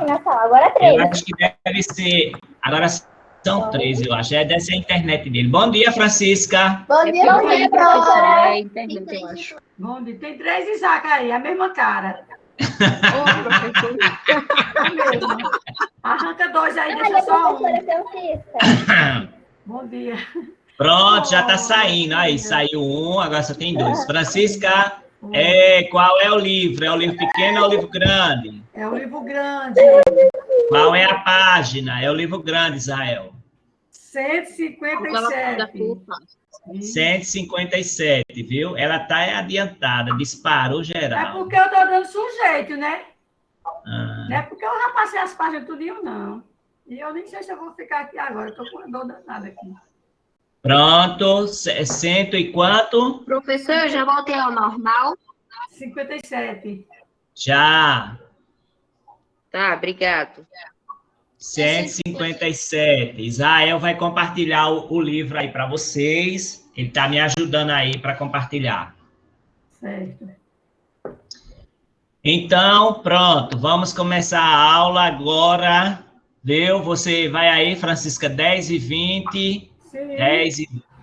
na sala. Agora é Eu 3. acho que deve ser. Agora são 3, eu acho. Deve ser a internet dele. Bom dia, Francisca. Bom dia, professora. É internet, eu acho. Bom dia. Tem 3 Isaac aí, a mesma cara. Ô, professor. A mesma. Arranca 2 aí, Olha, deixa só um. professora Francisca. Bom dia. Pronto, já está Oh, saindo. Aí, minha filha. saiu um, agora só tem 2. Francisca, Oi. qual é o livro? É o livro pequeno ou o livro grande? É o livro grande. Qual é a página? É o livro grande, Israel. 157. 157, viu? Ela está adiantada, disparou É geral. porque eu estou dando sujeito, né? Ah, Não é porque eu já passei as páginas tudinho, não. E eu nem sei se eu vou ficar aqui agora. Estou com uma dor danada aqui. pronto, 100 e quanto? Professor, eu já voltei ao normal. 57. Já. Tá, obrigado. 157. Israel vai compartilhar o livro aí para vocês. Ele está me ajudando aí para compartilhar. Certo. Então, pronto, vamos começar a aula agora. Viu? Você vai aí, Francisca, 10h20, Sim.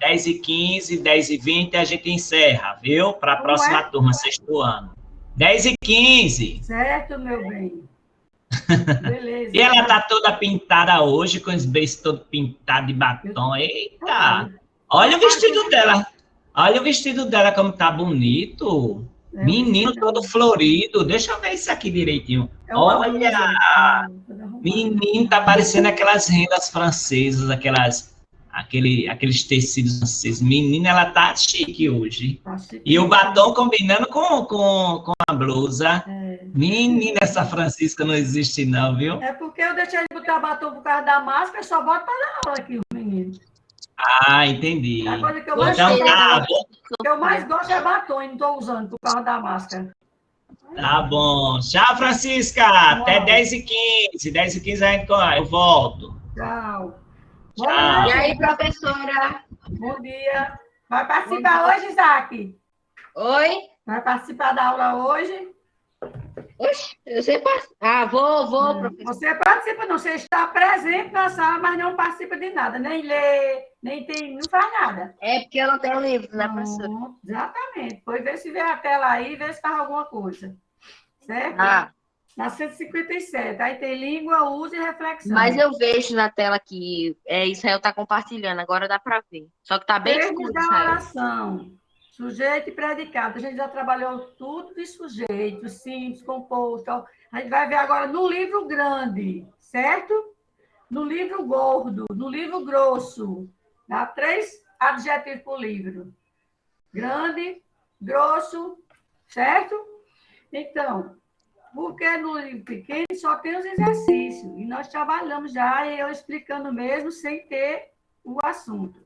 10h15, 10h20, a gente encerra, viu? Para a Como próxima é? turma, sexto ano. 10h15. Certo, meu bem. Beleza. E ela tá toda pintada hoje, com os beijos todo pintado de batom. Eita! Olha o vestido dela. Olha o vestido dela como tá bonito. Menino todo florido. Deixa eu ver isso aqui direitinho. Olha! Menino, tá parecendo aquelas rendas francesas, aqueles tecidos franceses. Menina, ela tá chique hoje. E o batom combinando com a blusa. Menina, essa Francisca não existe não, viu? É porque eu deixei de botar batom por causa da máscara, só boto para dar aula aqui, os meninos. Ah, entendi. A coisa que eu Então tá bom. O que eu mais gosto é batom e não estou usando por causa da máscara. Tá bom. Tchau, Francisca. Até 10h15. 10h15 eu volto. Tchau. Tchau. E aí, professora? Bom dia. Vai participar hoje, Isaac? Oi? Vai participar da aula hoje? Oxe, eu sei vou, professor. Você participa, não. Você está presente na sala, mas não participa de nada. Nem lê, não faz nada. É porque eu não tenho livro, né, professora? Exatamente. Depois vê se vê a tela aí, vê se faz alguma coisa. Certo? Na 157. Aí tem língua, uso e reflexão. Mas eu vejo na tela que Israel está compartilhando, agora dá para ver. Só que tá bem Termos escuro, da Israel. oração. Sujeito e predicado. A gente já trabalhou tudo de sujeito, simples, composto. A gente vai ver agora no livro grande, certo? No livro gordo, no livro grosso. Dá 3 adjetivos por livro. Grande, grosso, certo? Então, porque no livro pequeno só tem os exercícios. E nós trabalhamos já, e eu explicando mesmo, sem ter o assunto.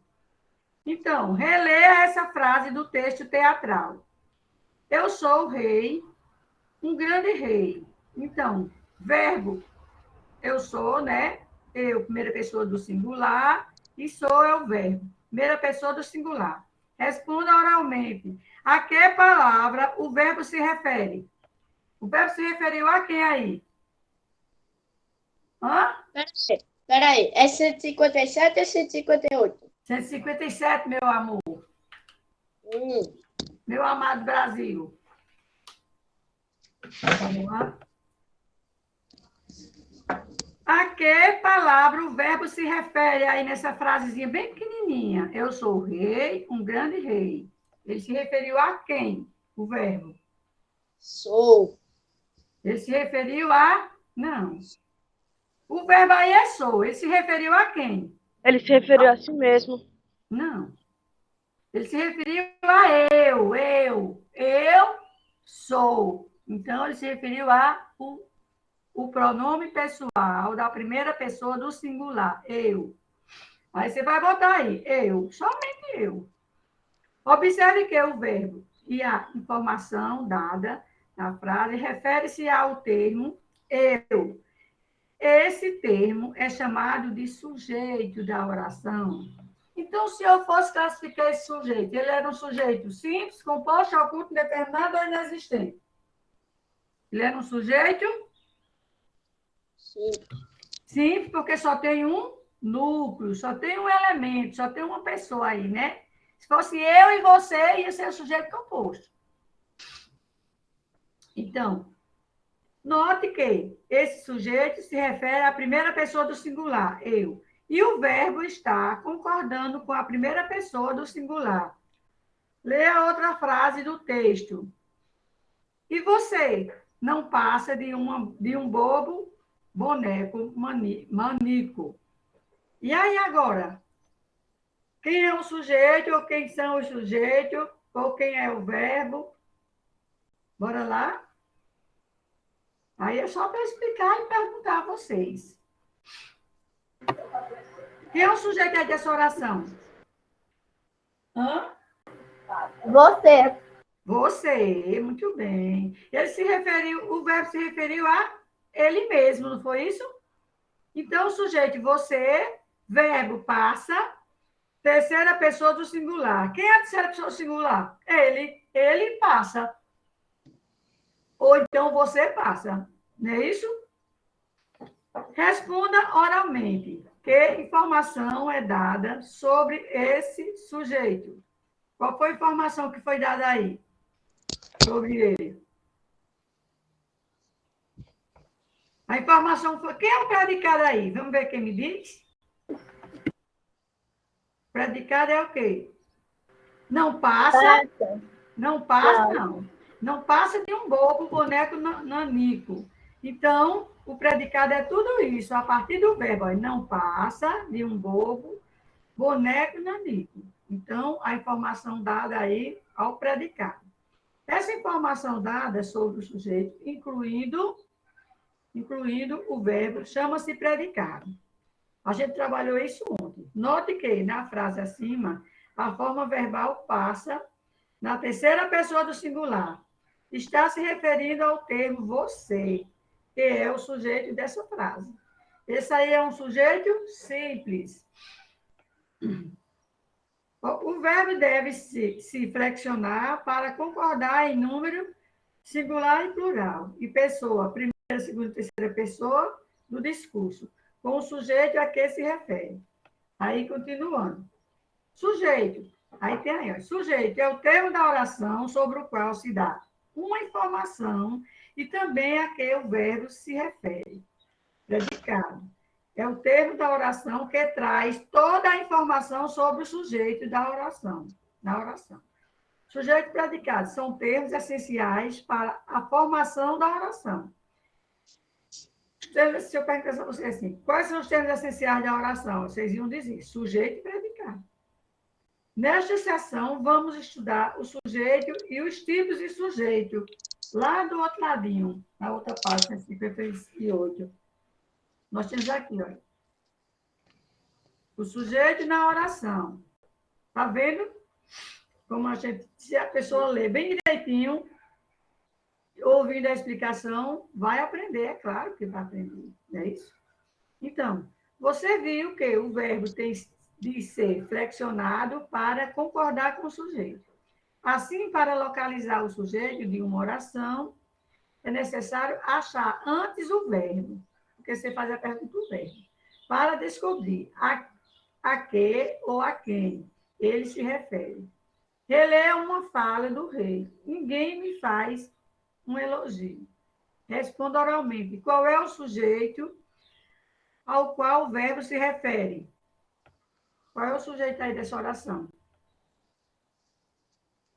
Então, releia essa frase do texto teatral. Eu sou o rei, um grande rei. Então, verbo, eu sou, né? Eu, primeira pessoa do singular, e sou é o verbo, primeira pessoa do singular. Responda oralmente. A que palavra o verbo se refere? O verbo se referiu a quem aí? Hã? Peraí, é 157 ou 158? 157, meu amor. Meu amado Brasil. Vamos lá. A que palavra o verbo se refere aí nessa frasezinha bem pequenininha? Eu sou o rei, um grande rei. Ele se referiu a quem? O verbo. Sou. Ele se referiu a... Não. O verbo aí é sou. Ele se referiu a quem? Ele se referiu a si mesmo. Não. Ele se referiu a eu sou. Então, ele se referiu a o pronome pessoal da primeira pessoa do singular, eu. Aí você vai botar aí, eu, somente eu. Observe que o verbo e a informação dada na frase refere-se ao termo eu. Esse termo é chamado de sujeito da oração. Então, se eu fosse classificar esse sujeito, ele era um sujeito simples, composto, oculto, indeterminado ou inexistente? Ele era um sujeito Simples. Simples, porque só tem um núcleo, só tem um elemento, só tem uma pessoa aí, né? Se fosse eu e você, ia ser o sujeito composto. Então, note que esse sujeito se refere à primeira pessoa do singular, eu. E o verbo está concordando com a primeira pessoa do singular. Leia a outra frase do texto. E você não passa de um bobo boneco manico. E aí agora? Quem é o sujeito, ou quem são os sujeitos, ou quem é o verbo? Bora lá? Aí é só para explicar e perguntar a vocês. Quem é o sujeito aí dessa oração? Hã? Você. Você, muito bem. O verbo se referiu a ele mesmo, não foi isso? Então, o sujeito você, verbo passa, terceira pessoa do singular. Quem é a terceira pessoa do singular? Ele passa. Ou então você passa. Não é isso? Responda oralmente. Que informação é dada sobre esse sujeito? Qual foi a informação que foi dada aí sobre ele? A informação foi... Quem é o predicado aí? Vamos ver quem me diz? Predicado é o quê? Não passa. Não passa, não. Não passa de um bobo, boneco nanico. Então, o predicado é tudo isso, a partir do verbo. Não passa de um bobo, boneco nanico. Então, a informação dada aí ao predicado. Essa informação dada sobre o sujeito, incluindo o verbo, chama-se predicado. A gente trabalhou isso ontem. Note que, na frase acima, a forma verbal passa na terceira pessoa do singular. Está se referindo ao termo você, que é o sujeito dessa frase. Esse aí é um sujeito simples. O verbo deve se flexionar para concordar em número singular e plural, e pessoa, primeira, segunda e terceira pessoa do discurso, com o sujeito a que se refere. Aí, continuando. Sujeito. Aí tem aí, ó. Sujeito é o termo da oração sobre o qual se dá uma informação e também a que o verbo se refere. Predicado. É o termo da oração que traz toda a informação sobre o sujeito da oração. Sujeito e predicado são termos essenciais para a formação da oração. Se eu perguntar a vocês assim, quais são os termos essenciais da oração? Vocês iam dizer sujeito e predicado. Nesta sessão, vamos estudar o sujeito e os tipos de sujeito, lá do outro ladinho, na outra página 58. Nós temos aqui, olha. O sujeito na oração. Está vendo? Como se a pessoa ler bem direitinho, ouvindo a explicação, vai aprender, é claro que vai aprender, não é isso? Então, você viu que o verbo tem de ser flexionado para concordar com o sujeito. Assim, para localizar o sujeito de uma oração, é necessário achar antes o verbo, porque você faz a pergunta do verbo, para descobrir a que ou a quem ele se refere. Reler uma fala do rei. Ninguém me faz um elogio. Responda oralmente. Qual é o sujeito ao qual o verbo se refere? Qual é o sujeito aí dessa oração?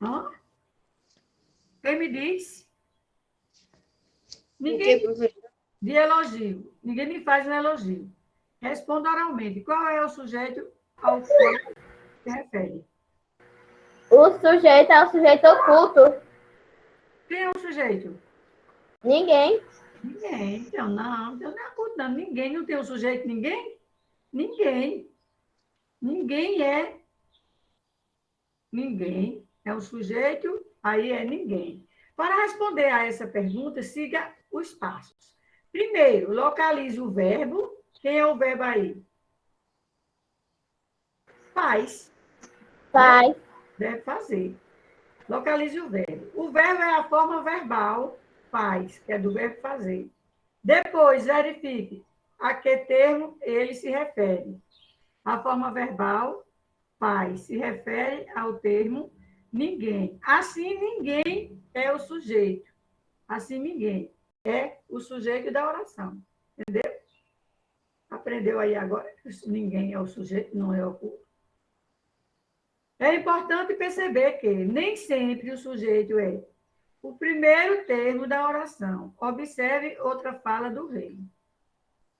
Hã? Quem me diz? Ninguém de elogio. Ninguém me faz um elogio. Responda oralmente. Qual é o sujeito ao qual se refere? O sujeito é o sujeito oculto. Quem é o sujeito? Ninguém. Ninguém. Então, não é oculto, não. Ninguém não tem o sujeito, ninguém? Ninguém. Ninguém é. Ninguém é o sujeito, aí é ninguém. Para responder a essa pergunta, siga os passos. Primeiro, localize o verbo. Quem é o verbo aí? Faz. Faz. Deve fazer. Localize o verbo. O verbo é a forma verbal, faz, que é do verbo fazer. Depois, verifique a que termo ele se refere. A forma verbal, pai, se refere ao termo ninguém. Assim, ninguém é o sujeito. Assim, ninguém é o sujeito da oração. Entendeu? Aprendeu aí agora que ninguém é o sujeito, não é o culto. É importante perceber que nem sempre o sujeito é o primeiro termo da oração. Observe outra fala do rei.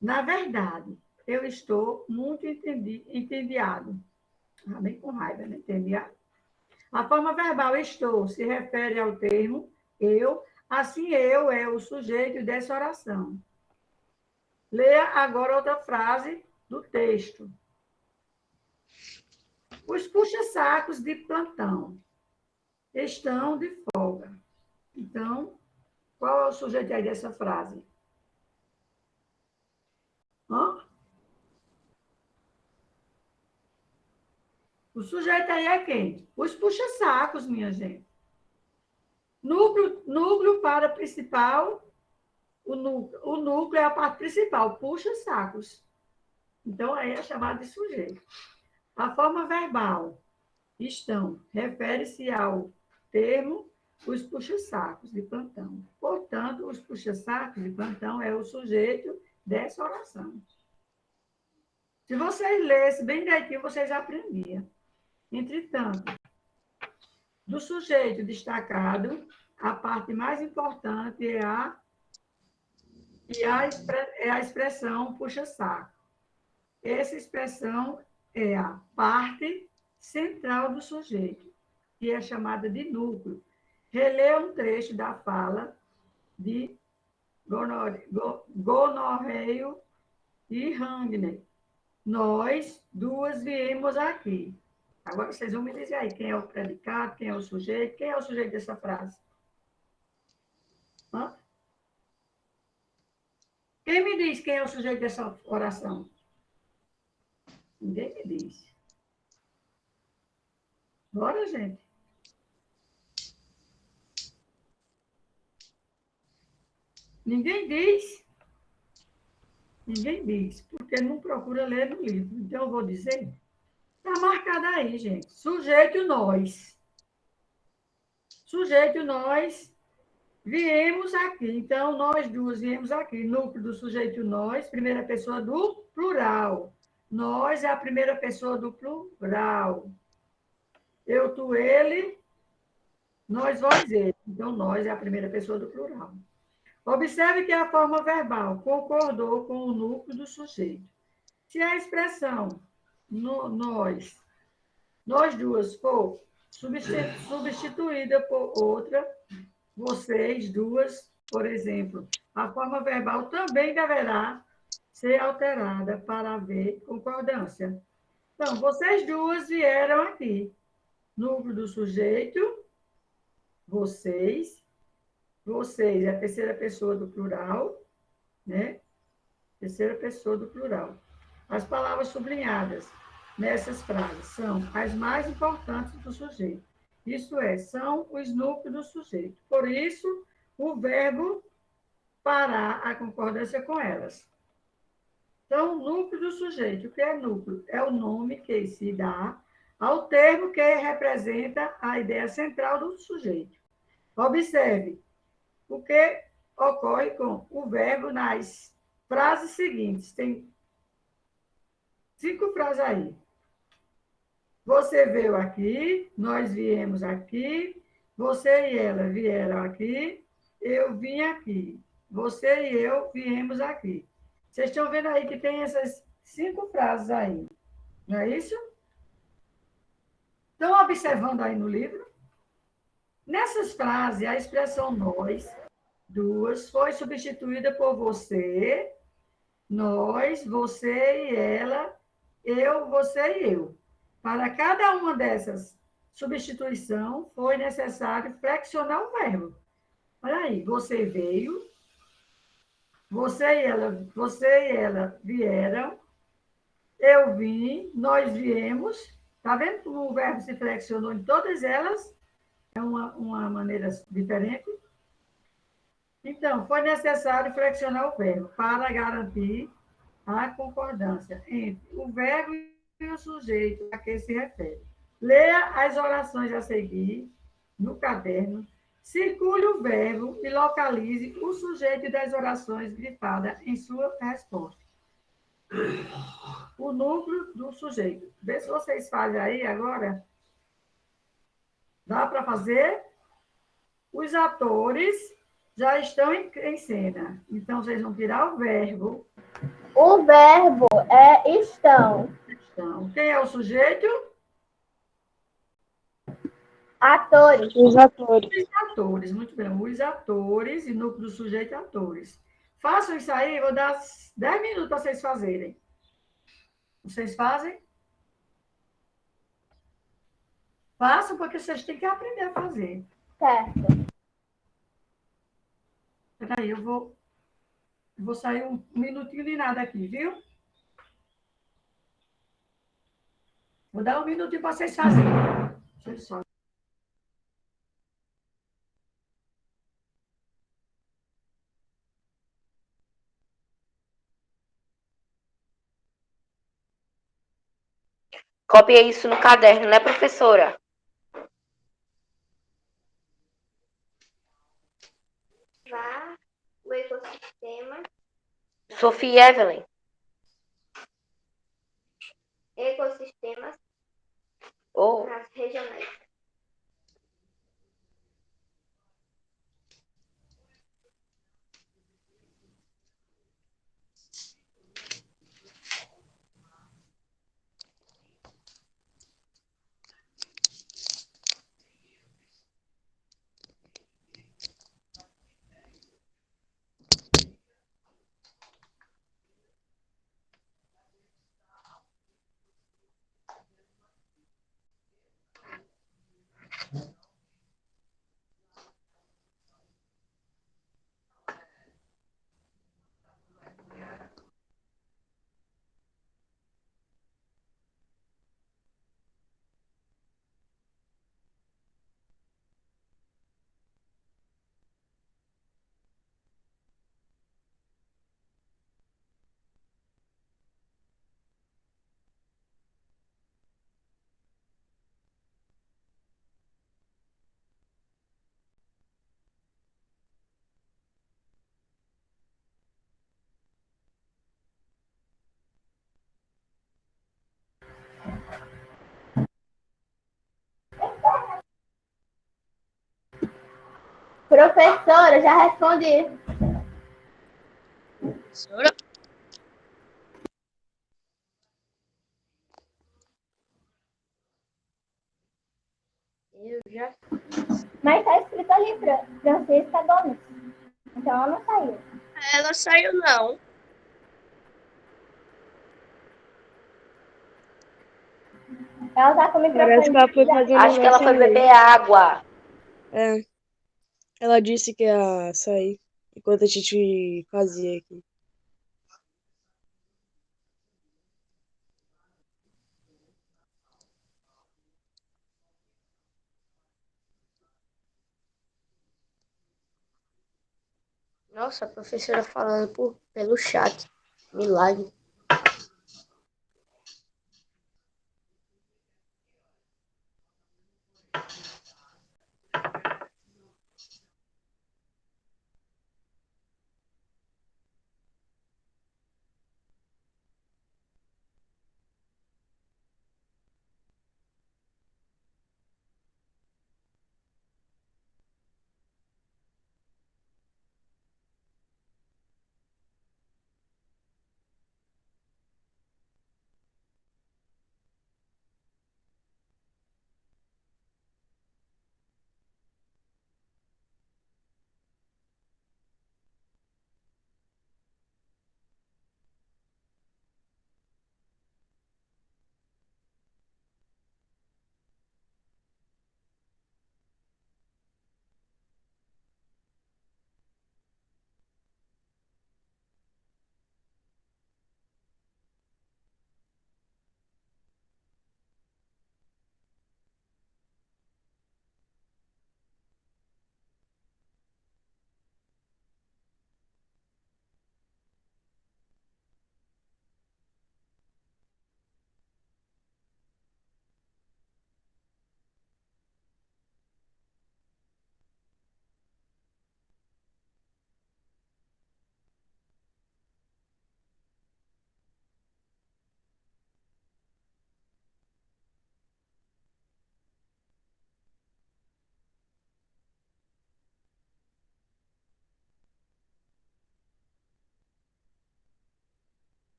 Na verdade, eu estou muito entediado. Bem com raiva, né? Entediado. A forma verbal estou se refere ao termo eu, assim eu é o sujeito dessa oração. Leia agora outra frase do texto. Os puxa-sacos de plantão estão de folga. Então, qual é o sujeito aí dessa frase? Hã? O sujeito aí é quem? Os puxa-sacos, minha gente. Núcleo para principal, o núcleo é a parte principal, puxa-sacos. Então, aí é chamado de sujeito. A forma verbal, estão, refere-se ao termo os puxa-sacos de plantão. Portanto, os puxa-sacos de plantão é o sujeito dessa oração. Se vocês lessem bem direitinho, vocês aprendiam. Entretanto, do sujeito destacado, a parte mais importante é a expressão puxa-saco. Essa expressão é a parte central do sujeito, que é chamada de núcleo. Relê um trecho da fala de Gonorreio e Rangner. Nós duas viemos aqui. Agora vocês vão me dizer aí quem é o predicado, quem é o sujeito, quem é o sujeito dessa frase. Hã? Quem me diz quem é o sujeito dessa oração? Ninguém me diz. Bora, gente. Ninguém diz. Ninguém diz, porque não procura ler no livro. Então, eu vou dizer. Está marcado aí, gente. Sujeito nós. Sujeito nós viemos aqui. Então, nós duas viemos aqui. Núcleo do sujeito nós, primeira pessoa do plural. Nós é a primeira pessoa do plural. Eu, tu, ele, nós, vós, ele. Então, nós é a primeira pessoa do plural. Observe que a forma verbal concordou com o núcleo do sujeito. Se a expressão nós duas for substituída por outra, vocês duas, por exemplo, a forma verbal também deverá ser alterada para haver concordância. Então, vocês duas vieram aqui. Núcleo do sujeito, vocês é a terceira pessoa do plural, né? Terceira pessoa do plural. As palavras sublinhadas nessas frases são as mais importantes do sujeito. Isso é, são os núcleos do sujeito. Por isso, o verbo fará a concordância com elas. Então, núcleo do sujeito. O que é núcleo? É o nome que se dá ao termo que representa a ideia central do sujeito. Observe o que ocorre com o verbo nas frases seguintes. Tem 5 frases aí. Você veio aqui, nós viemos aqui, você e ela vieram aqui, eu vim aqui, você e eu viemos aqui. Vocês estão vendo aí que tem essas 5 frases aí, não é isso? Estão observando aí no livro? Nessas frases, a expressão nós, duas, foi substituída por você, nós, você e ela, eu, você e eu. Para cada uma dessas substituição, foi necessário flexionar o verbo. Olha aí, você veio, você e ela vieram, eu vim, nós viemos. Está vendo como o verbo se flexionou em todas elas? É uma maneira diferente. Então, foi necessário flexionar o verbo para garantir a concordância entre o verbo e o sujeito a que se refere. Leia as orações a seguir no caderno, circule o verbo e localize o sujeito das orações grifada em sua resposta. O núcleo do sujeito. Vê se vocês fazem aí agora. Dá para fazer? Os atores já estão em cena. Então, vocês vão tirar o verbo. O verbo é estão. Então, quem é o sujeito? Atores. Os atores. Os atores, muito bem. Os atores e núcleo do sujeito atores. Façam isso aí, vou dar 10 minutos para vocês fazerem. Vocês fazem? Façam, porque vocês têm que aprender a fazer. Certo. Peraí, eu vou sair um minutinho de nada aqui, viu? Vou dar um minutinho para vocês fazerem. Deixa eu só. Copia isso no caderno, né, professora? Vá, o ecossistema. Sofia Evelyn. Ecossistemas Oh, regionais. Professora, já respondi. professora? Eu já. Mas tá escrito ali, Francisca Gomes. Então ela não saiu. Ela saiu, não. Ela tá com o Parece microfone que ela foi desligado. fazer um Acho que ela negócio foi ali. beber água. É, ela disse que ia sair enquanto a gente fazia aqui. Nossa, a professora falando pelo chat. Milagre.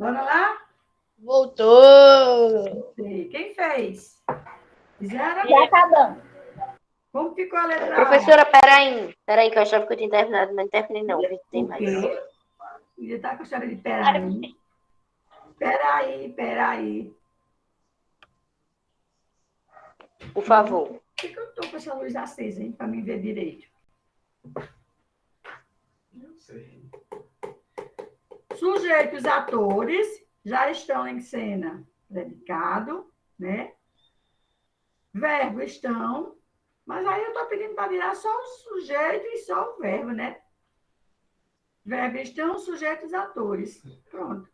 Bora lá? Voltou. Quem fez? Fizeram? Já acabamos. Como ficou a letra A? Professora, peraí, que eu achava que eu tinha terminado, mas não terminei não, tem O mais. quê? Ele está com a história de peraí. Peraí. Por favor. Por que eu estou com essa luz acesa, hein? Para me ver direito. Não sei. Sujeitos atores já estão em cena. Predicado, né? Verbo estão. Mas aí eu estou pedindo para virar só o sujeito e só o verbo, né? Verbo estão, sujeitos atores. Pronto.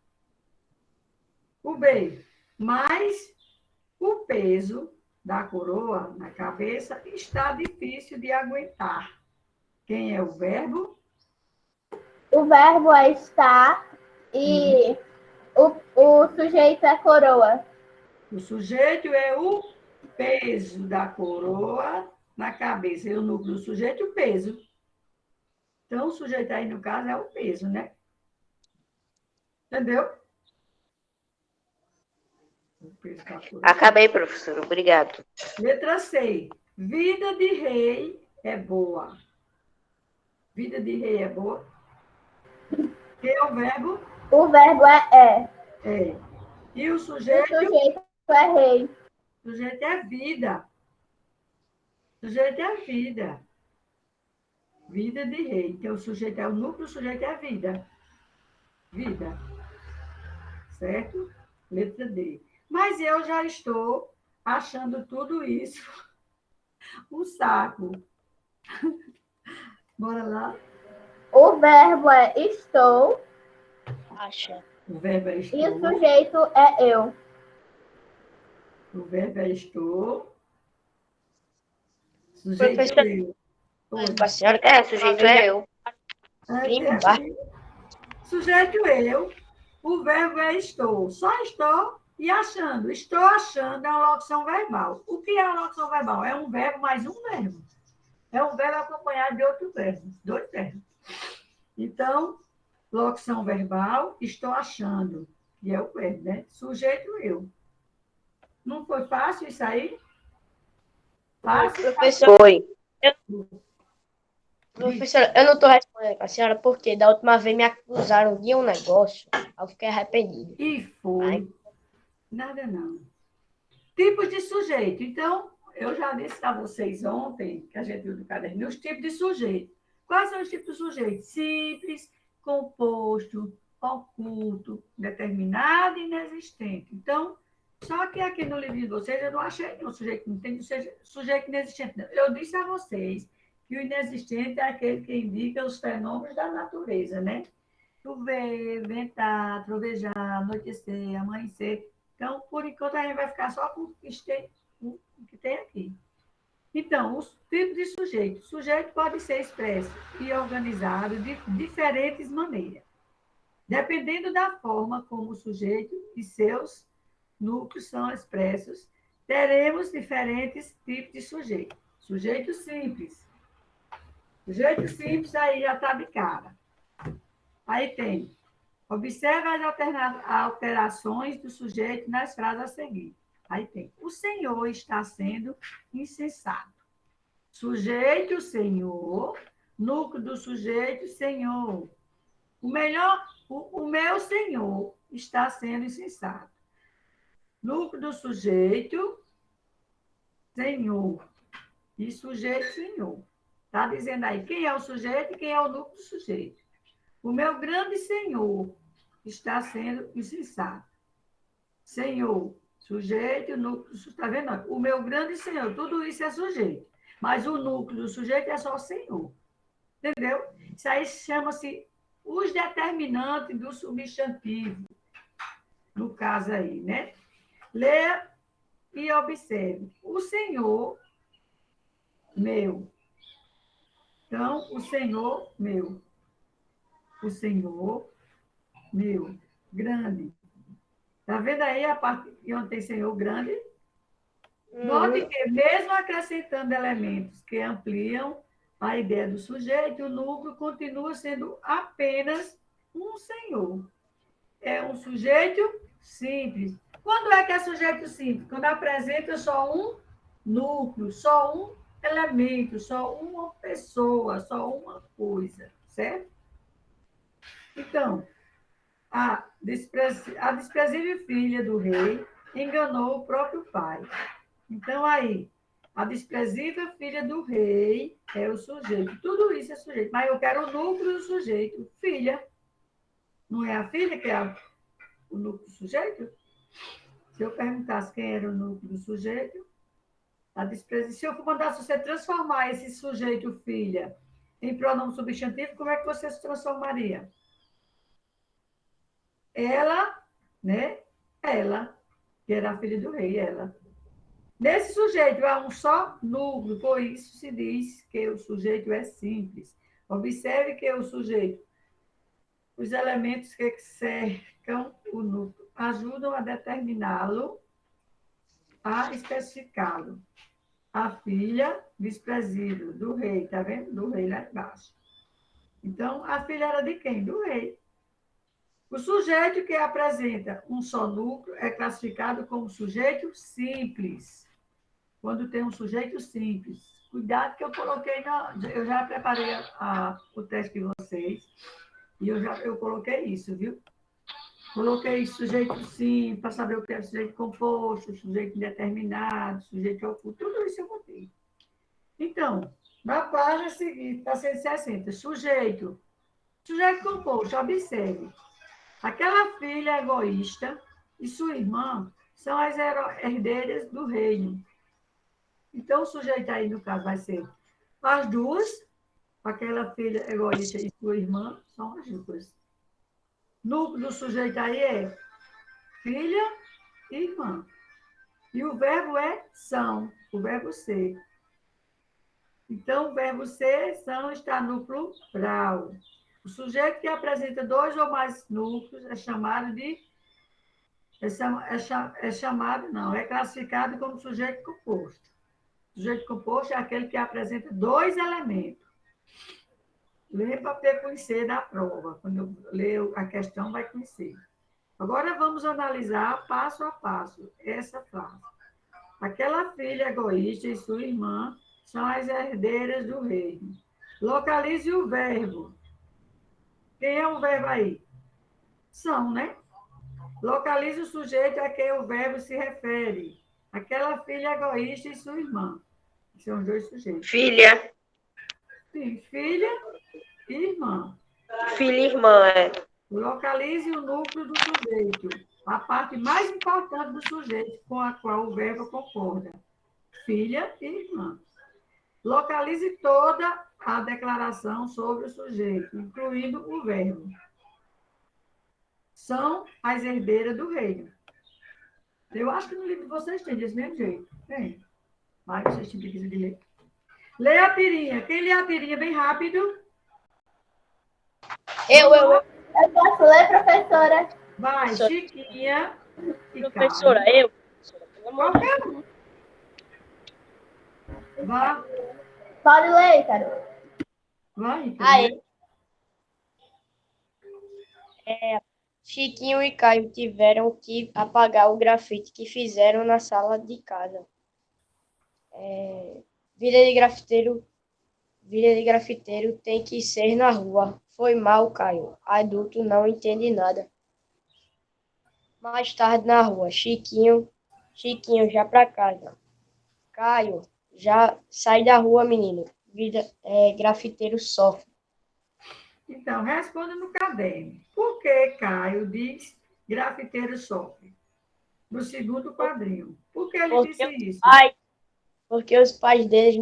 O B. Mas o peso da coroa na cabeça está difícil de aguentar. Quem é o verbo? O verbo é estar e o sujeito é coroa. O sujeito é o peso da coroa na cabeça. E o núcleo do sujeito, o peso. Então, o sujeito aí, no caso, é o peso, né? Entendeu? O peso da coroa. Acabei, professora. Obrigado. Letra C. Vida de rei é boa. Vida de rei é boa. Quem é o verbo? O verbo é. É. E o O sujeito? sujeito é rei. O sujeito é vida. O sujeito é vida. Vida de rei. Então, o sujeito é o núcleo, o sujeito é a vida. Vida. Certo? Letra D. Mas eu já estou achando tudo isso um saco. Bora lá. O verbo é estou Acha. O verbo é e estou. o sujeito é eu. O verbo é estou. Sujeito Professor, eu. Oi. a senhora É, sujeito é eu. Sujeito eu. O verbo é estou. Só estou e achando. Estou achando é uma locução verbal. O que é uma locução verbal? É um verbo mais um verbo. É um verbo acompanhado de outro verbo. Dois verbos. Então, locução verbal, estou achando. E é o verbo, né? Sujeito eu. Não foi fácil isso aí? Fácil? Professor, Foi. professora, eu não estou respondendo com a senhora porque da última vez me acusaram de um negócio. Aí eu fiquei arrependido. E foi. Nada não. Tipos de sujeito. Então, eu já disse a vocês ontem, que a gente viu no caderno, os tipos de sujeito. Quais são os tipos de sujeito? Simples, composto, oculto, determinado e inexistente. Então, só que aqui no livro de vocês eu não achei nenhum sujeito que não tem sujeito inexistente. Não. Eu disse a vocês que o inexistente é aquele que indica os fenômenos da natureza, né? Chover, ventar, trovejar, anoitecer, amanhecer. Então, por enquanto, a gente vai ficar só com o que tem aqui. Então, os tipos de sujeito. O sujeito pode ser expresso e organizado de diferentes maneiras. Dependendo da forma como o sujeito e seus núcleos são expressos, teremos diferentes tipos de sujeito. Sujeito simples. Sujeito simples aí já está de cara. Aí tem. Observe as alterações do sujeito nas frases a seguir. Aí tem. O senhor está sendo insensato. Sujeito, senhor. Núcleo do sujeito, senhor. O meu senhor está sendo insensato. Núcleo do sujeito, senhor. E sujeito, senhor. Está dizendo aí quem é o sujeito e quem é o núcleo do sujeito. O meu grande senhor está sendo insensato. Senhor, sujeito, núcleo, está vendo? O meu grande senhor, tudo isso é sujeito. Mas o núcleo do sujeito é só senhor. Entendeu? Isso aí chama-se os determinantes do substantivo. No caso aí, né? Leia e observe. O senhor, meu. Então, o senhor, meu. O senhor, meu. Grande. Está vendo aí a parte onde tem senhor grande? Note que, mesmo acrescentando elementos que ampliam a ideia do sujeito, o núcleo continua sendo apenas um senhor. é um sujeito simples. Quando é que é sujeito simples? Quando apresenta só um núcleo, só um elemento, só uma pessoa, só uma coisa, certo? Então, a desprezível filha do rei enganou o próprio pai. Então, aí, a desprezível filha do rei é o sujeito. Tudo isso é sujeito. Mas eu quero o núcleo do sujeito. Filha. Não é a filha que é o núcleo do sujeito? Se eu perguntasse quem era o núcleo do sujeito, se eu mandasse você transformar esse sujeito filha em pronome substantivo, como é que você se transformaria? Ela, né? Ela, que era a filha do rei, ela. Nesse sujeito há um só núcleo, por isso se diz que o sujeito é simples. Observe que o sujeito, os elementos que cercam o núcleo, ajudam a determiná-lo, a especificá-lo. A filha desprezível do rei, tá vendo? Do rei lá embaixo. Então, a filha era de quem? Do rei. O sujeito que apresenta um só núcleo é classificado como sujeito simples. Quando tem um sujeito simples. Cuidado que eu coloquei, eu já preparei o teste de vocês e eu coloquei isso, viu? Coloquei sujeito simples, para saber o que é sujeito composto, sujeito indeterminado, sujeito oculto, tudo isso eu botei. Então, na página seguinte, está 160, sujeito composto, observe. Aquela filha egoísta e sua irmã são as herdeiras do reino. Então, o sujeito aí, no caso, vai ser as duas, aquela filha egoísta e sua irmã, são as duas. Núcleo do sujeito aí é filha e irmã. E o verbo é são, o verbo ser. Então, o verbo ser, são, está no plural. O sujeito que apresenta dois ou mais núcleos é chamado de... é classificado como sujeito composto. O sujeito composto é aquele que apresenta dois elementos. Lê para ter conhecer da prova. Quando eu ler a questão, vai conhecer. Agora vamos analisar passo a passo essa frase. Aquela filha egoísta e sua irmã são as herdeiras do reino. Localize o verbo. Quem é o verbo aí? São, né? Localize o sujeito a quem o verbo se refere. Aquela filha egoísta e sua irmã. São os dois sujeitos. Filha. Sim, filha e irmã. Filha e irmã, é. Localize o núcleo do sujeito, a parte mais importante do sujeito com a qual o verbo concorda. Filha e irmã. Localize toda a declaração sobre o sujeito, incluindo o verbo. São as herdeiras do reino. Eu acho que no livro de vocês tem desse mesmo jeito. Tem. Mas vocês têm preguiça de ler. Lê a tirinha. Quem lê a tirinha bem rápido? Eu. Eu posso ler, professora? Vai, Chiquinha e Professora, Caio. eu. Qualquer um. Vá. Pode ler, Carol. Vai. Aí. Chiquinho e Caio tiveram que apagar o grafite que fizeram na sala de casa. Vida de grafiteiro tem que ser na rua. Foi mal, Caio. Adulto não entende nada. Mais tarde na rua, Chiquinho já pra casa. Caio, já sai da rua, menino. Grafiteiro sofre. Então, responda no caderno. Por que Caio diz grafiteiro sofre? No segundo quadrinho. Por que ele disse isso? Porque os pais deles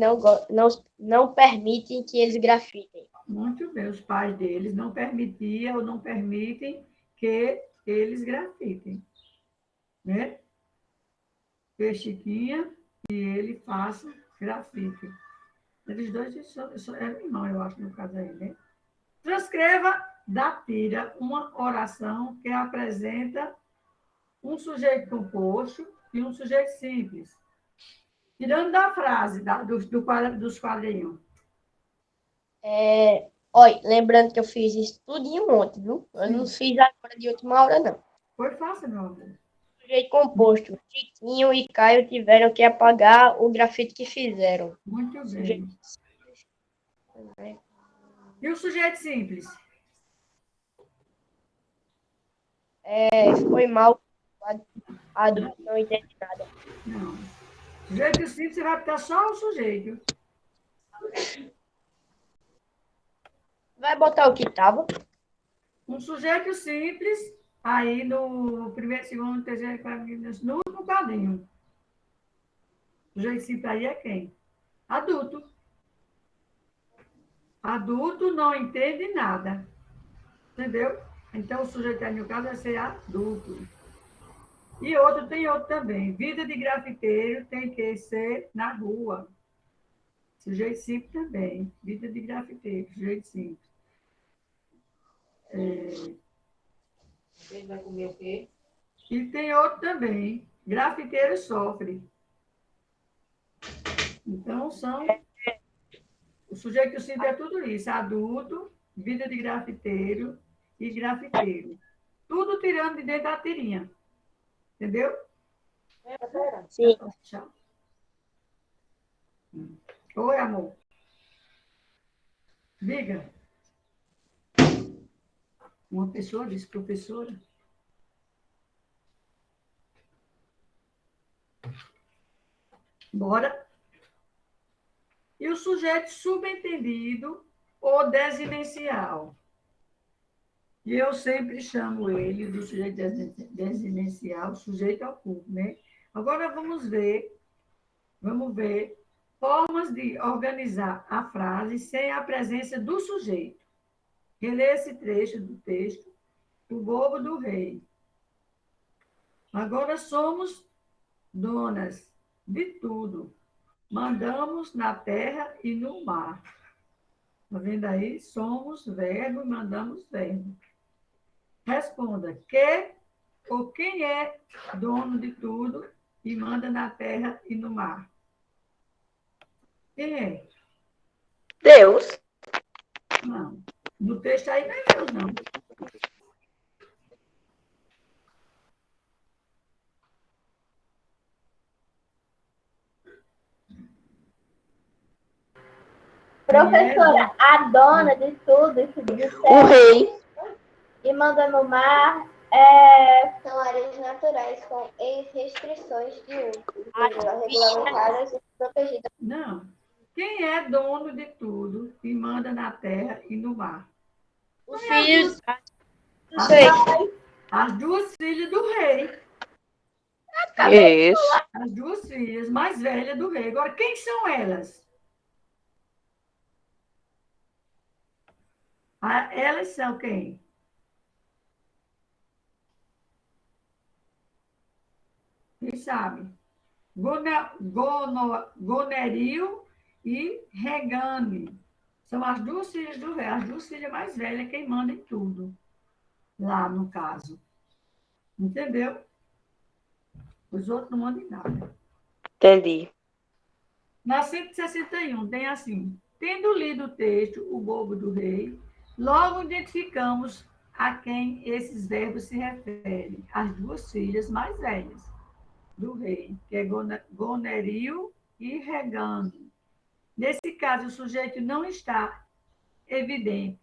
não permitem que eles grafitem. Muito bem, os pais deles não permitiam ou não permitem que eles grafitem. Né? Que Chiquinha e ele façam grafite. Eles dois eram irmãos, eu acho, no caso aí, né? Transcreva da tira uma oração que apresenta um sujeito composto e um sujeito simples. Tirando da frase dos quadrinhos. Olha, lembrando que eu fiz isso tudinho ontem, viu? Eu não fiz agora de última hora, não. Foi fácil, meu amor. Sujeito composto. Chiquinho e Caio tiveram que apagar o grafite que fizeram. Muito bem. Sujeito. E o sujeito simples? Foi mal. Adulto não entende nada. Não. Sujeito simples, você vai botar só o sujeito. Vai botar o que tava? Um sujeito simples, aí no primeiro, segundo, terceiro, quarto, quinto, no último quadrinho. O sujeito simples aí é quem? Adulto. Adulto não entende nada. Entendeu? Então, o sujeito aí, no caso, vai ser adulto. E outro, tem outro também. Vida de grafiteiro tem que ser na rua. Sujeito simples também. Vida de grafiteiro, sujeito simples. Ele vai comer o quê? E tem outro também. Grafiteiro sofre. Então, são... O sujeito simples é tudo isso. Adulto, vida de grafiteiro e grafiteiro. Tudo tirando de dentro da tirinha. Entendeu? Sim. Tchau. Oi, amor. Diga. Uma pessoa disse, professora. Bora. E o sujeito subentendido ou desinencial. E eu sempre chamo ele do sujeito desinencial, sujeito oculto, né? Agora vamos ver formas de organizar a frase sem a presença do sujeito. Relê esse trecho do texto, o bobo do rei. Agora somos donas de tudo. Mandamos na terra e no mar. Está vendo aí? Somos verbo e mandamos verbo. Responda, que ou quem é dono de tudo e manda na terra e no mar? Quem é? Deus. Não. No texto aí não é Deus, não. Professora, a dona de tudo isso do O céu rei. e manda no mar São áreas naturais com restrições de uso, regulamentadas e protegidas. Não. Quem é dono de tudo e manda na terra e no mar? Os filhos. Não sei. As duas filhas do rei. Isso. As duas filhas mais velhas do rei. Agora, quem são elas? Elas são quem? Quem sabe? Gonerio e Regane. São as duas filhas do rei, as duas filhas mais velhas, quem manda em tudo. Lá, no caso. Entendeu? Os outros não mandam em nada. Entendi. Na 161, tem assim: tendo lido o texto, o bobo do rei, logo identificamos a quem esses verbos se referem. As duas filhas mais velhas do rei, que é Gonerio e Regando. Nesse caso, o sujeito não está evidente,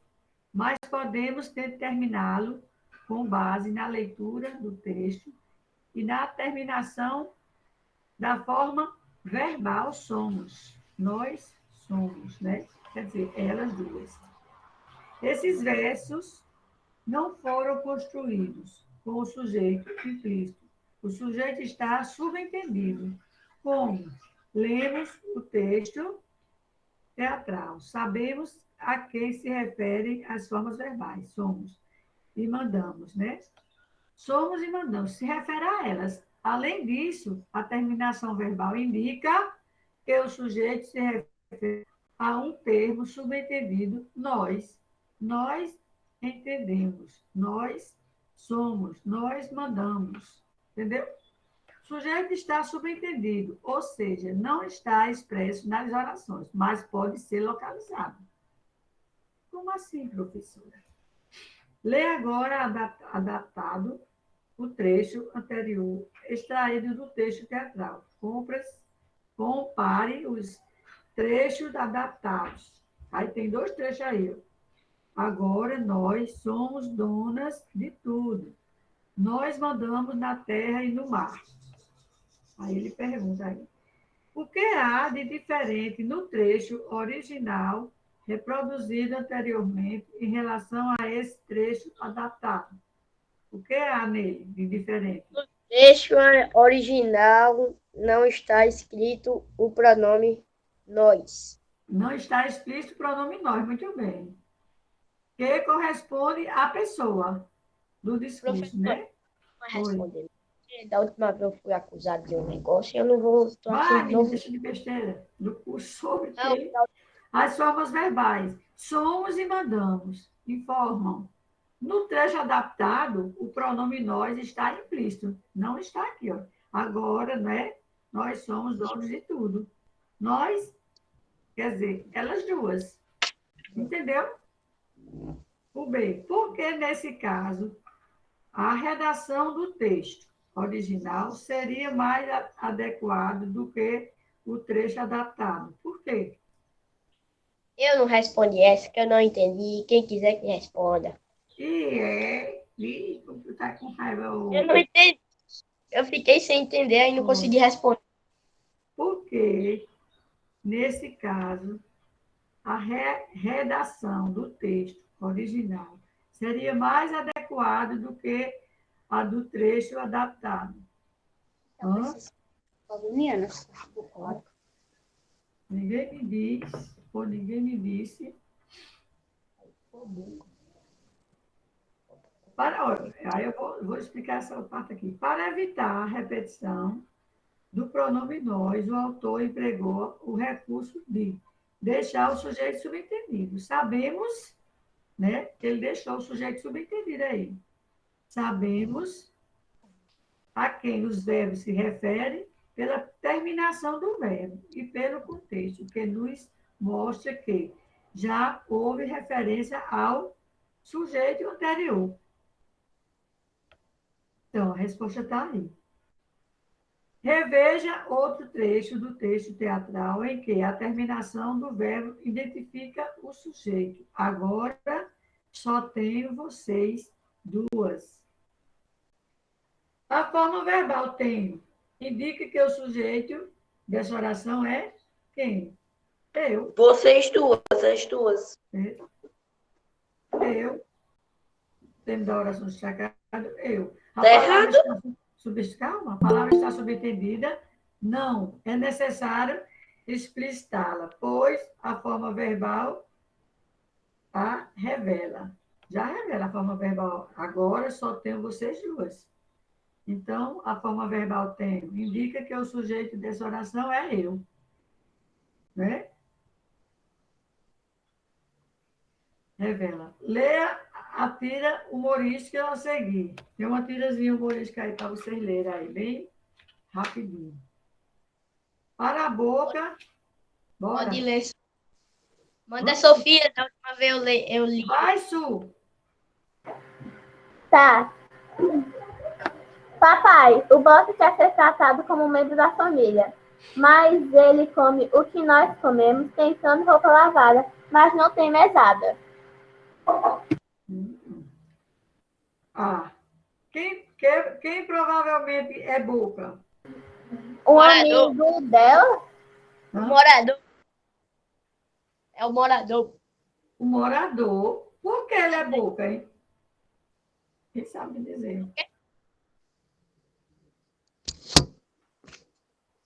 mas podemos determiná-lo com base na leitura do texto e na terminação da forma verbal somos. Nós somos, né? Quer dizer, elas duas. Esses versos não foram construídos com o sujeito implícito. O sujeito está subentendido. Como? Lemos o texto teatral. Sabemos a quem se referem as formas verbais. Somos e mandamos, né? Somos e mandamos. Se refere a elas. Além disso, a terminação verbal indica que o sujeito se refere a um termo subentendido nós. Nós entendemos. Nós somos. Nós mandamos. Entendeu? O sujeito está subentendido, ou seja, não está expresso nas orações, mas pode ser localizado. Como assim, professora? Lê agora adaptado o trecho anterior, extraído do texto teatral. Compare os trechos adaptados. Aí tem 2 trechos aí. Ó. Agora nós somos donas de tudo. Nós mandamos na terra e no mar. Aí ele pergunta aí. O que há de diferente no trecho original reproduzido anteriormente em relação a esse trecho adaptado? O que há nele de diferente? No trecho original não está escrito o pronome nós. Não está explícito o pronome nós, muito bem. Que corresponde à pessoa do discurso, Professor, né? não vai responder. Da última vez eu fui acusado de um negócio e eu não vou... Estou aqui Vai, de menina, novo. deixa de besteira. Do curso sobre Não, que as formas verbais. Somos e mandamos. Informam. No trecho adaptado, o pronome nós está implícito. Não está aqui, ó. Agora, né? Nós somos donos de tudo. Nós, quer dizer, elas duas. Entendeu? O B. Porque, nesse caso, a redação do texto original seria mais adequado do que o trecho adaptado. Por quê? eu não respondi essa, que eu não entendi. Quem quiser que responda. Tu tá com raiva. Eu não entendi. Eu fiquei sem entender e não consegui responder. Porque, nesse caso, a redação do texto original seria mais adequada do que a do trecho adaptado. Hã? Ninguém me diz, ou ninguém me disse. Aí eu vou explicar essa parte aqui. Para evitar a repetição do pronome nós, o autor empregou o recurso de deixar o sujeito subentendido. Sabemos, né, que ele deixou o sujeito subentendido aí. Sabemos a quem os verbos se referem pela terminação do verbo e pelo contexto, que nos mostra que já houve referência ao sujeito anterior. Então, a resposta está aí. Reveja outro trecho do texto teatral em que a terminação do verbo identifica o sujeito. Agora, só tenho vocês duas. A forma verbal tenho indica que o sujeito dessa oração é quem? Eu. Vocês duas, as duas. Eu. Tempo da oração destacada, eu. A Tá palavra errado? Calma, a palavra está subentendida? Não. É necessário explicitá-la, pois a forma verbal a revela. Já revela a forma verbal. Agora só tenho vocês duas. Então, a forma verbal tem, indica que o sujeito dessa oração é eu. Né? Revela. Leia a tira humorística a seguir. Tem uma tirazinha humorística aí para vocês lerem aí, bem rapidinho. Para a boca. Bora. Pode ler. Manda a Sofia, da última vez eu li. Vai, Su. Tá. Papai, o Boto quer ser tratado como membro da família, mas ele come o que nós comemos, tem cama e roupa lavada, mas não tem mesada. Quem provavelmente é boca? O Morador. amigo dela? O morador. É o morador. O morador. Por que ele é boca, hein? Quem sabe me dizer?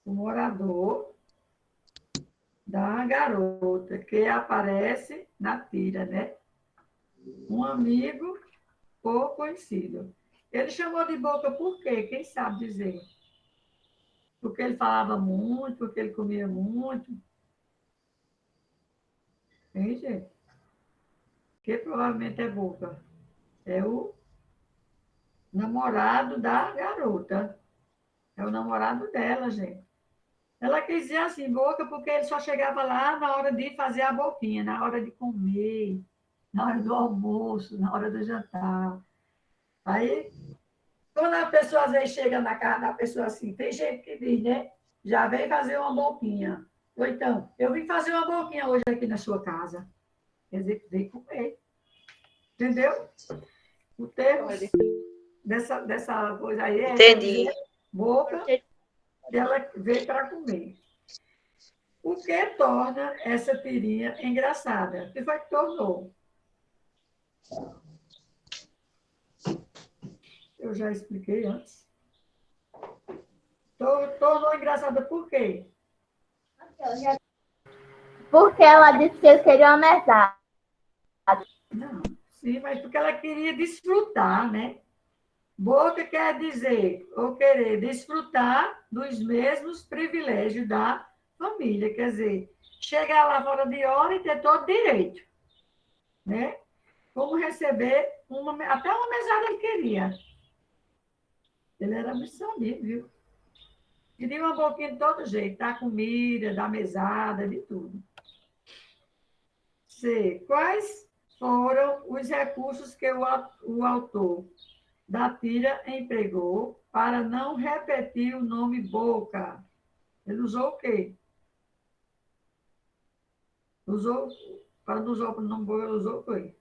O morador da garota que aparece na tira, né? Um amigo pouco conhecido. Ele chamou de boca por quê? Quem sabe dizer? Porque ele falava muito, porque ele comia muito. Hein, gente? Que provavelmente é boca. É o namorado da garota. É o namorado dela, gente. Ela quis dizer assim, boca, porque ele só chegava lá na hora de fazer a boquinha, na hora de comer. na hora do almoço, na hora do jantar. Aí, quando a pessoa às vezes chega na casa da pessoa assim, tem gente que diz, né? Já vem fazer uma boquinha. Ou então, eu vim fazer uma boquinha hoje aqui na sua casa. Quer dizer, vem comer. Entendeu? O termo dessa coisa aí é Entendi. boca, que ela veio para comer. O que torna essa tirinha engraçada? O que foi que tornou? Eu já expliquei antes. Tornou engraçada por quê? Porque ela disse que eles queriam uma mesada. Não, sim, mas porque ela queria desfrutar, né? Boca quer dizer, ou querer desfrutar dos mesmos privilégios da família. Quer dizer, chegar lá fora de hora e ter todo direito, né? Como receber até uma mesada ele queria. Ele era missionário, viu? Queria uma boquinha de todo jeito, da comida, da mesada, de tudo. C. Quais foram os recursos que o autor da tira empregou para não repetir o nome Boca? Ele usou o quê? Para não usar o nome Boca, ele usou o quê?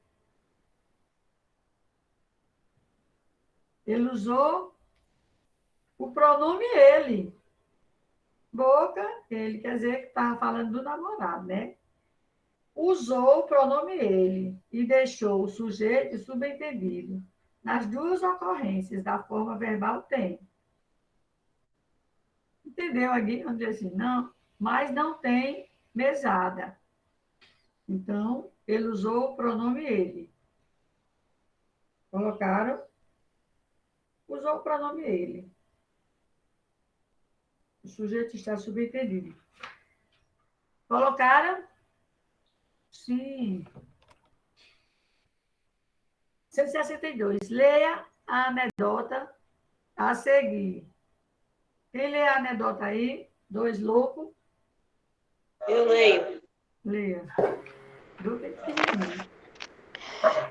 Ele usou o pronome ele. Boca, ele quer dizer que estava falando do namorado, né? Usou o pronome ele e deixou o sujeito subentendido. Nas duas ocorrências da forma verbal tem. Entendeu aqui? Vamos dizer assim, não, mas não tem mesada. Então, ele usou o pronome ele. Colocaram? Usou o pronome ele. O sujeito está subentendido. Colocaram? Sim. 162. Leia a anedota a seguir. Quem lê a anedota aí? Dois loucos. Eu leio. Leia. Do pequenininho.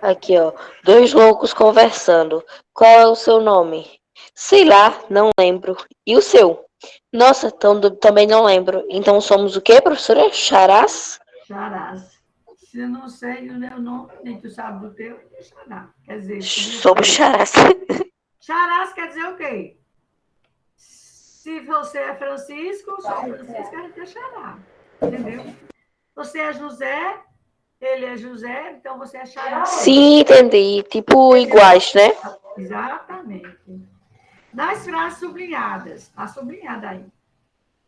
Aqui, ó. Dois loucos conversando. Qual é o seu nome? Sei lá, não lembro. E o seu? Nossa, também não lembro. Então somos o quê, professora? Charás? Charás. Se eu não sei o meu nome, nem tu sabe do teu, é chará. Quer dizer, Somos charás. charás quer dizer o quê? Se você é Francisco, sou Francisco, a gente é xará. Entendeu? Você é José, ele é José, então você é xará. Sim, entendi. Tipo iguais, né? Exatamente. Nas frases sublinhadas, está sublinhada aí.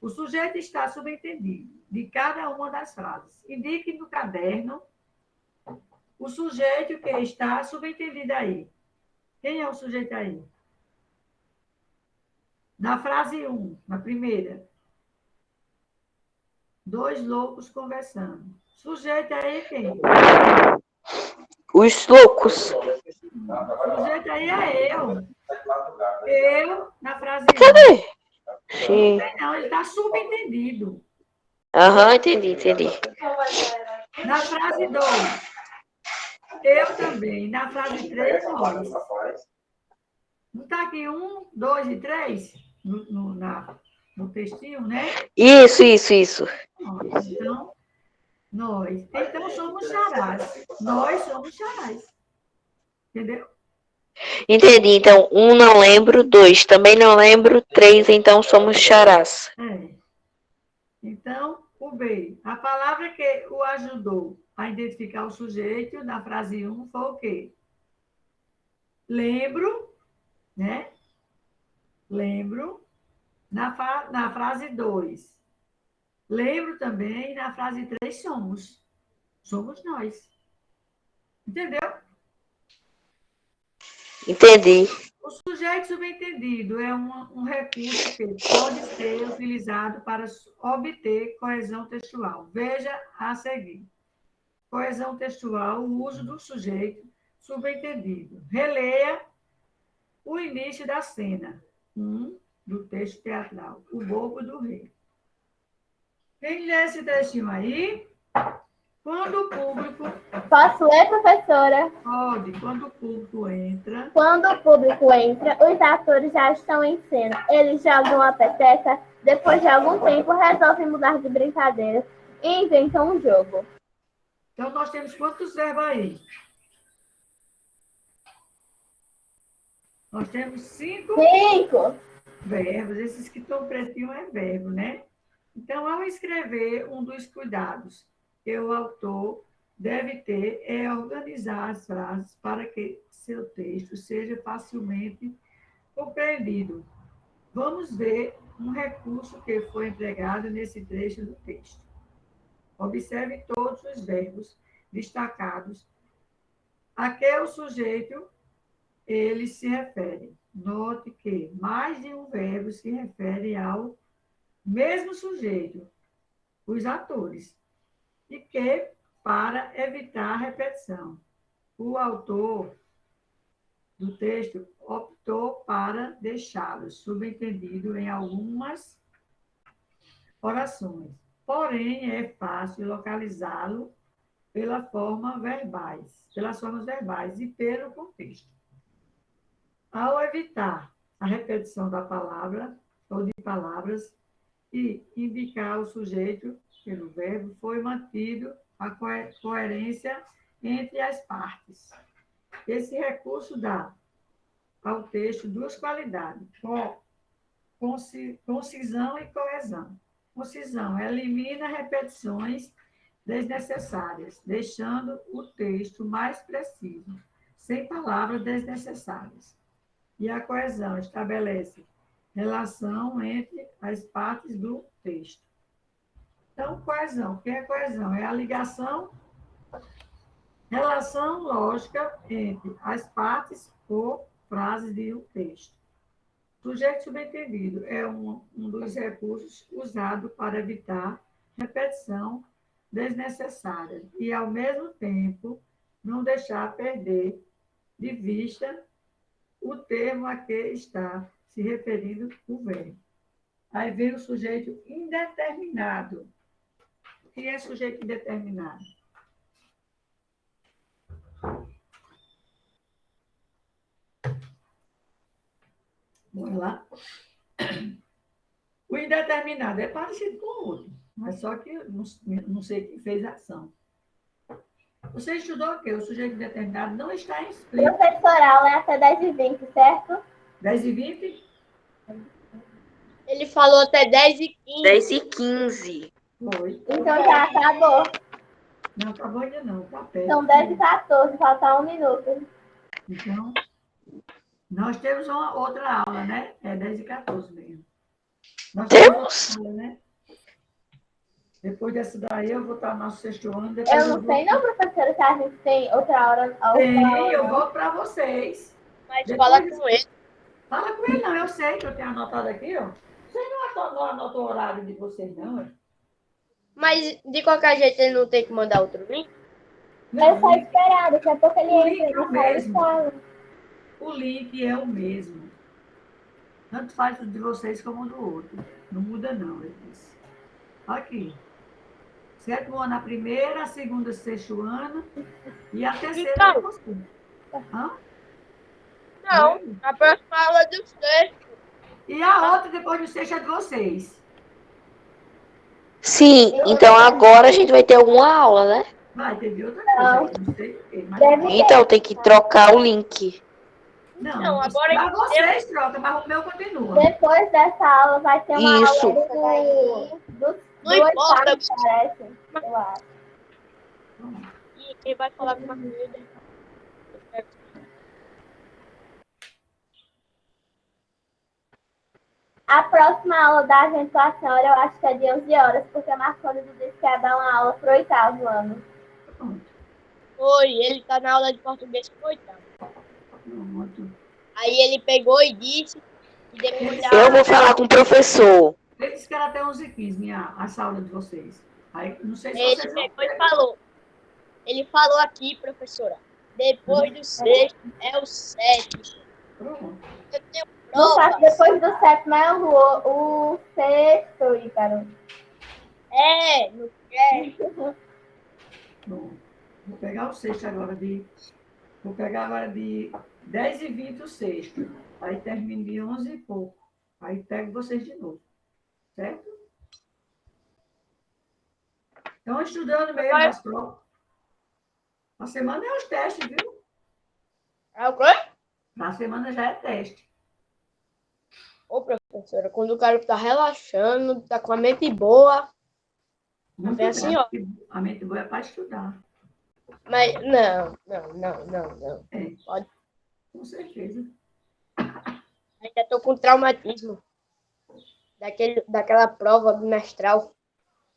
O sujeito está subentendido de cada uma das frases. Indique no caderno o sujeito que está subentendido aí. Quem é o sujeito aí? Na frase 1, na primeira. Dois loucos conversando. Sujeito aí quem? Os loucos. Sujeito aí é eu. Eu, na frase 1. Cadê? Sim. Não, ele está subentendido. Aham, entendi. Na frase 2, eu também. Na frase 3, nós. Não está aqui 1, 2 e 3 no textinho, né? Isso. Então, nós. Então, somos charás. Nós somos charás. Entendeu? Entendi. Então, 1 não lembro, 2 também não lembro, 3 então somos charás. É. Então, o B. A palavra que o ajudou a identificar o sujeito na frase 1 foi o quê? Lembro, né? Lembro. Na frase 2. Lembro também. Na frase 3, somos. Somos nós. Entendeu? Entendi. O sujeito subentendido é um recurso que pode ser utilizado para obter coesão textual. Veja a seguir. Coesão textual, o uso do sujeito subentendido. Releia o início da cena 1 do texto teatral, O Bobo do Rei. Quem lê esse trechinho aí, Quando o público Posso ler, professora? pode, quando o público entra, Quando o público entra, os atores já estão em cena. Eles jogam a peteca, depois de algum tempo resolvem mudar de brincadeira e inventam um jogo. então nós temos quantos verbos aí? Nós temos 5 5. verbos. Esses que estão pretinho é verbo, né? Então, ao escrever, um dos cuidados que o autor deve ter é organizar as frases para que seu texto seja facilmente compreendido. Vamos ver um recurso que foi empregado nesse trecho do texto. Observe todos os verbos destacados a que o sujeito ele se refere. Note que mais de um verbo se refere ao mesmo sujeito, os atores, e que, para evitar a repetição, o autor do texto optou para deixá-lo subentendido em algumas orações. Porém, é fácil localizá-lo pelas formas verbais e pelo contexto. Ao evitar a repetição da palavra ou de palavras e indicar o sujeito pelo verbo, foi mantido a coerência entre as partes. Esse recurso dá ao texto duas qualidades: concisão e coesão. Concisão elimina repetições desnecessárias, deixando o texto mais preciso, sem palavras desnecessárias. E a coesão estabelece relação entre as partes do texto. Então, coesão. O que é coesão? É a ligação, relação lógica entre as partes ou frases de um texto. Sujeito subentendido é um dos recursos usados para evitar repetição desnecessária e, ao mesmo tempo, não deixar perder de vista o termo a que está se referindo o verbo. Aí vem o sujeito indeterminado. O que é sujeito indeterminado? Vamos lá. O indeterminado é parecido com o outro, mas só que não sei quem fez a ação. Você estudou o quê? O sujeito indeterminado não está explícito. Professoral é até 10h20, certo? 10h20? Ele falou até 10h15. 10h15. Foi. Então já acabou. Não acabou ainda não, tá perto. São 10h14, falta 1 minuto. Então, nós temos uma outra aula, né? É 10h14 mesmo. Nós Temos? outra aula, né? Depois dessa daí, eu vou estar no nosso sexto ano. Eu não sei não, professora, se a gente tem outra hora. Tem, eu volto para vocês. Mas Depois fala com ele. Fala com ele, não. Eu sei que eu tenho anotado aqui, ó. Vocês não anotam o horário de vocês, não, é? Mas, de qualquer jeito, ele não tem que mandar outro link? É só esperar, daqui a pouco ele O link entra é o e sai e mesmo. fala. O link é o mesmo. Tanto faz o de vocês como o do outro. Não muda, não, ele disse. Aqui. Sétimo ano a primeira, a segunda, sexto ano e a terceira Então. é você. Hã? Não, a próxima aula é do sexto. E a outra, depois do sexto, é de vocês. Sim, então agora a gente vai ter alguma aula, né? Vai, teve outra coisa Não. aí, não sei o quê. Mas... Deve ter. Então tem que trocar o link. Não, agora para vocês troca, mas o meu continua. Depois dessa aula vai ter uma Isso. aula do Não importa. oitavo, parece. Eu acho. E quem vai falar com a comida? A próxima aula da acentuação, eu acho que é de 11 horas, porque a Marconi disse que ia dar uma aula pro oitavo ano. Foi, ele tá na aula de português com o oitavo. Pronto. Aí ele pegou e disse que depois da Eu vou falar com o professor. Ele disse que era até 11h15, essa aula de vocês. Aí, não sei se ele vocês pegou e falou. Ele falou aqui, professora, depois do sexto é o sétimo. Pronto. Eu tenho No caso, provas. depois do sétimo é o sexto, Ícaro. É, não quer. Pronto. Vou pegar o sexto agora de... Vou pegar agora de 10h20 o sexto. Aí termino de 11 e pouco. Aí pego vocês de novo. Certo? Estão estudando mesmo as provas. A semana é os testes, viu? É o quê? Na semana já é teste. Ô, professora, quando o cara tá relaxando, tá com a mente boa, Muito é assim, bem. ó. A mente boa é para estudar. Mas não. É, Pode. com certeza. Ainda tô com traumatismo daquela prova bimestral.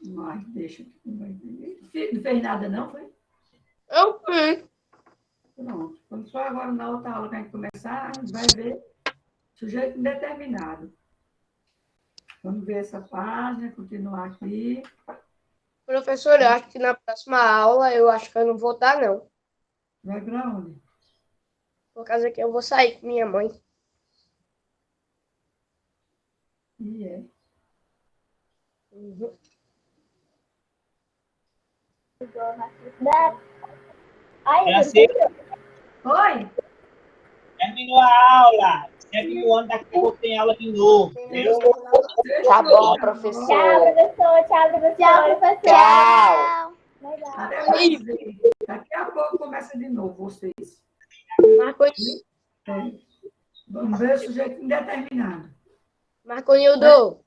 Mas deixa. Não fez nada, não, foi? Eu fui. Pronto. Quando for agora na outra aula que a gente começar, a gente vai ver sujeito indeterminado. Vamos ver essa página, continuar aqui. Professora, eu acho que na próxima aula eu acho que eu não vou estar, não. Vai para onde? Por causa que eu vou sair com minha mãe. E é. Uhum. Francisco, Oi! terminou a aula. Segue o ano, daqui a pouco tem aula de novo. Viu? Tá bom, Tchau, professor. professor. Tchau, professor. Tchau, professor. Tchau. Até mais ver. Daqui a pouco começa de novo, vocês. Marconildo, É. Vamos ver o sujeito indeterminado. Marconildo,